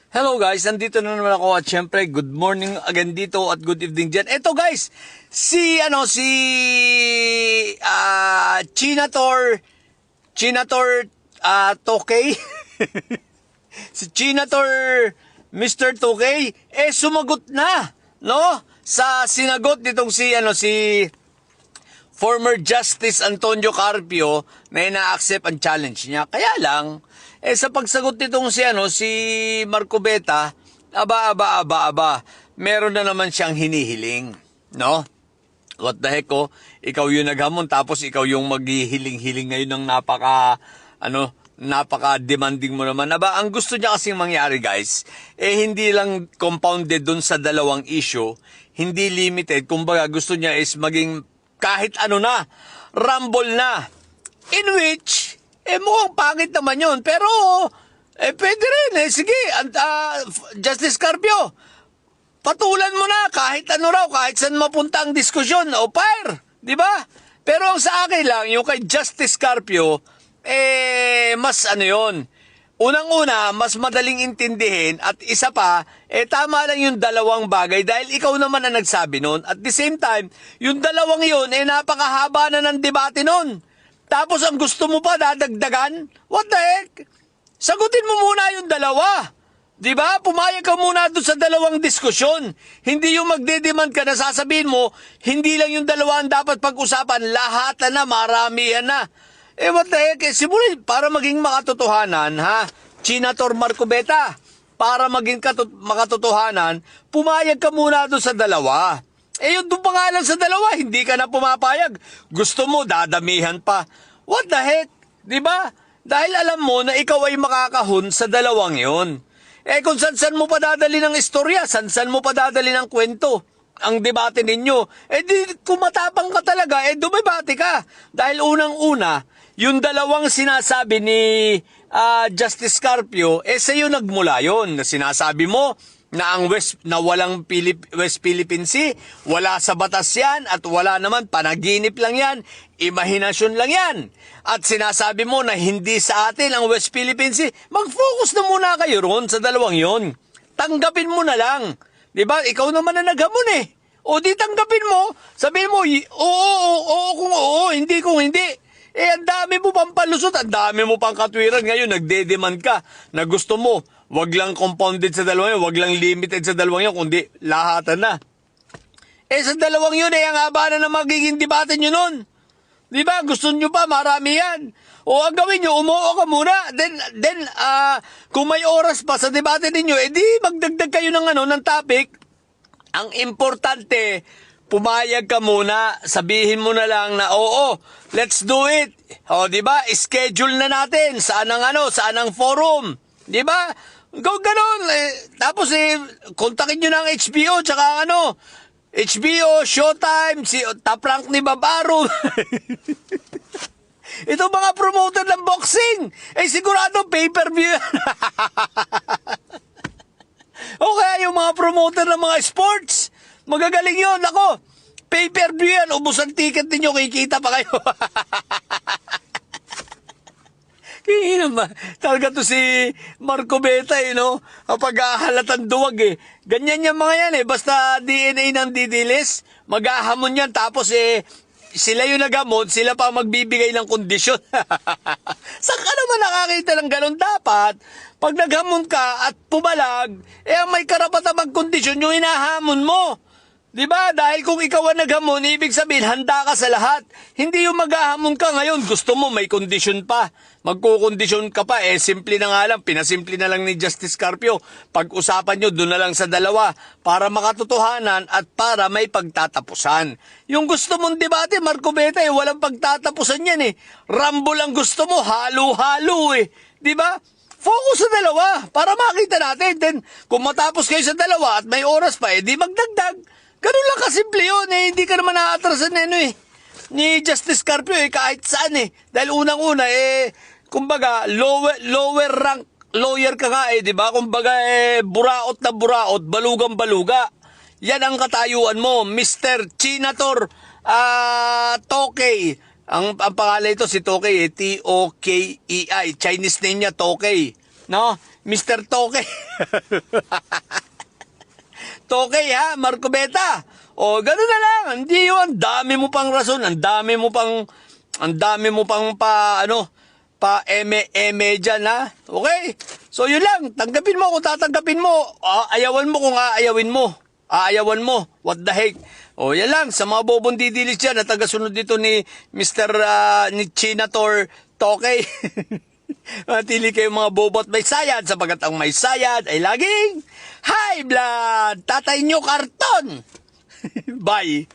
Hello guys, nandito na naman ako at syempre good morning again dito at good evening dyan. Eto guys, si Chinator Tokay, si Chinator Mr. Tokay, sumagot na, no? Sa sinagot nitong si former Justice Antonio Carpio na ina-accept ang challenge niya. Kaya lang, sa pagsagot nitong si Marcobeta, meron na naman siyang hinihiling, no? What the heck, ikaw yung naghamon tapos ikaw yung maghihiling-hiling ngayon ng napaka-demanding mo naman. Ang gusto niya kasing mangyari, guys, hindi lang compounded dun sa dalawang issue, hindi limited. Kumbaga, gusto niya is maging kahit ano na, rumble na. In which, mukhang pangit naman yun. Pero, pwede rin. Sige, Justice Carpio, patulan mo na kahit ano raw, kahit saan mapunta ang diskusyon. O fire, di ba? Pero ang sa akin lang, yung kay Justice Carpio, mas yun. Unang-una, mas madaling intindihin at isa pa, tama lang yung dalawang bagay dahil ikaw naman ang nagsabi nun. At the same time, yung dalawang yun, napakahaba na ng debate nun. Tapos ang gusto mo pa dadagdagan? What the heck? Sagutin mo muna yung dalawa. Di ba? Pumayag ka muna doon sa dalawang diskusyon. Hindi yung magdedemand ka na sasabihin mo, hindi lang yung dalawa ang dapat pag-usapan, lahat na, maramihan na. What the heck? Simulan, para maging makatotohanan, Chinator Marcobeta, para maging makatotohanan, pumayag ka muna doon sa dalawa. Yun doon pa nga lang sa dalawa, hindi ka na pumapayag. Gusto mo, dadamihan pa. What the heck? Diba? Dahil alam mo na ikaw ay makakahon sa dalawang yun. Kung san-san mo pa dadali ng istorya, san-san mo pa dadali ng kwento, ang debate ninyo, di kumatapang ka talaga, dumibate ka. Dahil unang-una, yung dalawang sinasabi ni Justice Carpio, sa'yo nagmula yun. Sinasabi mo na ang na walang West Philippine Sea, wala sa batas yan at wala naman, panaginip lang yan, imahinasyon lang yan. At sinasabi mo na hindi sa atin ang West Philippine Sea, mag-focus na muna kayo ron sa dalawang yon. Tanggapin mo na lang. Diba? Ikaw naman na naghamon O di tanggapin mo, sabihin mo, oo kung oo, hindi kung hindi. Ang dami mo pang palusot, ang dami mo pang katwiran. Ngayon, nagde-demand ka na gusto mo, wag lang compounded sa dalawang yun, wag lang limited sa dalawang yun, kundi lahatan na. Sa dalawang yun, ang haba na magiging debate nyo nun. Di ba? Gusto nyo pa, marami yan. O ang gawin nyo, umuo ka muna. Then, kung may oras pa sa debate ninyo, di magdagdag kayo ng topic. Ang importante, pumayag ka muna, sabihin mo na lang na oo, let's do it. O, di ba? Schedule na natin saan ang forum. Di ba? Ganon. Tapos kontakin nyo ng HBO tsaka HBO, Showtime, si Top Rank ni Babaro. Ito mga promoter ng boxing. Sigurado pay-per-view yan. O kaya yung mga promoter ng mga sports, magagaling yun. Ako, pay-per-view yan. Ubus ang ticket ninyo, kikita pa kayo. Kaya naman, talaga to si Marcobeta, pag-ahalatan duwag, Ganyan yung mga yan, Basta DNA ng didilis, mag-ahamon yan. Tapos sila yung nagamot, sila pa magbibigay ng kondisyon. Saan ka naman nakakita ng ganun? Dapat, pag naghamon ka at pumalag, ang may karapatan magkondisyon yung hinahamon mo. Diba? Dahil kung ikaw ang naghamon, ibig sabihin, handa ka sa lahat. Hindi yung maghahamon ka ngayon, gusto mo may kondisyon pa. Magkukondisyon ka pa, simple na nga lang, pinasimple na lang ni Justice Carpio. Pag-usapan nyo, doon na lang sa dalawa, para makatotohanan at para may pagtatapusan. Yung gusto mong debate, Marcobeta, walang pagtatapusan yan Rumble ang gusto mo, halo-halo Diba? Focus sa dalawa, para makita natin. Then, kung matapos kayo sa dalawa at may oras pa, di magdagdag. Ganun lang kasimple yun hindi ka naman naatrasan ni Justice Carpio kahit saan Dahil unang-una kumbaga lower rank lawyer ka nga di ba? Kumbaga buraot na buraot, balugang baluga. Yan ang katayuan mo, Mr. Chinator Tokay. Ang pangalan ito si Tokay Tokei, Chinese name niya Tokay, no? Mr. Toke. Toke ha, Marco Beta. O, gano'n na lang. Hindi yun. Ang dami mo pang rason. Ang dami mo pang pa eme dyan ha. Okay? So, yun lang. Tanggapin mo kung tatanggapin mo. Ayawan mo kung aayawin mo. Aayawan mo. What the heck? O, yan lang. Sa mga bobong didilis dyan na tagasunod dito ni Mr. Ni Chinator Toke. Matili kayo mga bobot may sayad sapagat ang may sayad ay laging high blood. Tatay nyo karton. Bye.